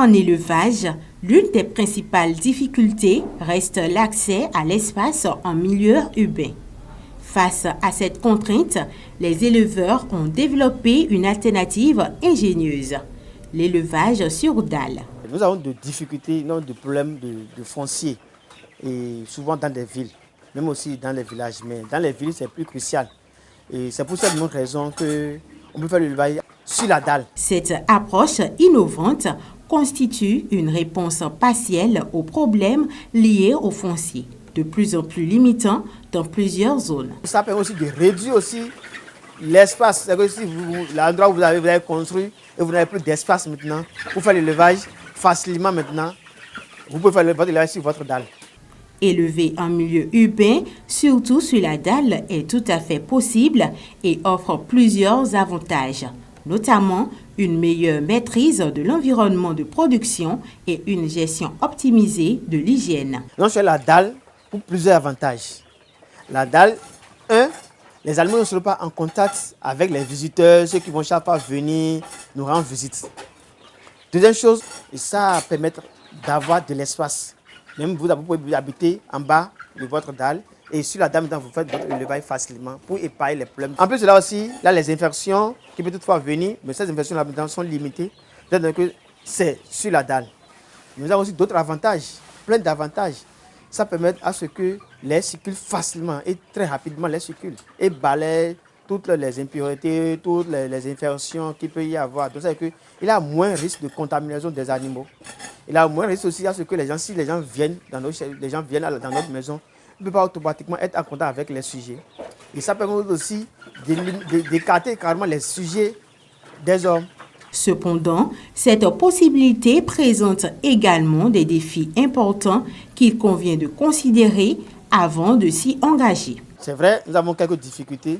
En élevage, l'une des principales difficultés reste l'accès à l'espace en milieu urbain. Face à cette contrainte, les éleveurs ont développé une alternative ingénieuse, l'élevage sur dalle. Nous avons des difficultés, non, des problèmes de foncier, et souvent dans des villes, même aussi dans les villages. Mais dans les villes, c'est plus crucial. Et c'est pour cette même raison qu'on peut faire l'élevage sur la dalle. Cette approche innovante constitue une réponse partielle aux problèmes liés au foncier, de plus en plus limitant dans plusieurs zones. Ça permet aussi de réduire aussi l'espace. C'est que si l'endroit où vous avez construit et vous n'avez plus d'espace maintenant pour faire l'élevage facilement maintenant, vous pouvez faire votre élevage sur votre dalle. Élever en milieu urbain, surtout sur la dalle, est tout à fait possible et offre plusieurs avantages, notamment une meilleure maîtrise de l'environnement de production et une gestion optimisée de l'hygiène. Non, sur la dalle, pour plusieurs avantages. La dalle, les animaux ne seront pas en contact avec les visiteurs, ceux qui vont chaque fois venir nous rendre visite. Deuxième chose, ça permet d'avoir de l'espace. Même vous pouvez habiter en bas de votre dalle et sur la dalle, vous faites votre élevage facilement pour épargner les problèmes. En plus de là aussi, là, les infections qui peuvent toutefois venir, mais ces infections-là sont limitées. C'est-à-dire que c'est sur la dalle. Nous avons aussi d'autres avantages, plein d'avantages. Ça permet à ce que l'air circule facilement et très rapidement l'air circule et balaye toutes les impuretés, toutes les infections qu'il peut y avoir. Donc, c'est-à-dire qu'il a moins risque de contamination des animaux. Il a moins risque aussi à ce que si les gens viennent dans notre maison, ils ne peuvent pas automatiquement être en contact avec les sujets. Et ça permet aussi d'écarter carrément les sujets des hommes. Cependant, cette possibilité présente également des défis importants qu'il convient de considérer avant de s'y engager. C'est vrai, nous avons quelques difficultés.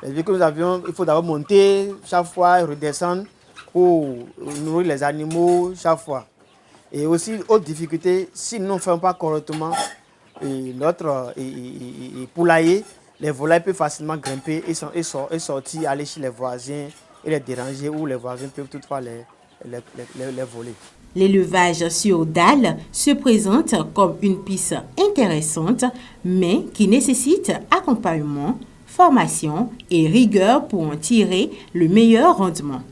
Il faut d'abord monter chaque fois et redescendre pour nourrir les animaux chaque fois. Et aussi, autre difficulté, si nous ne faisons pas correctement notre poulailler, les volailles peuvent facilement grimper et sortir, aller chez les voisins et les déranger, ou les voisins peuvent toutefois les voler. L'élevage sur dalle se présente comme une piste intéressante, mais qui nécessite accompagnement, formation et rigueur pour en tirer le meilleur rendement.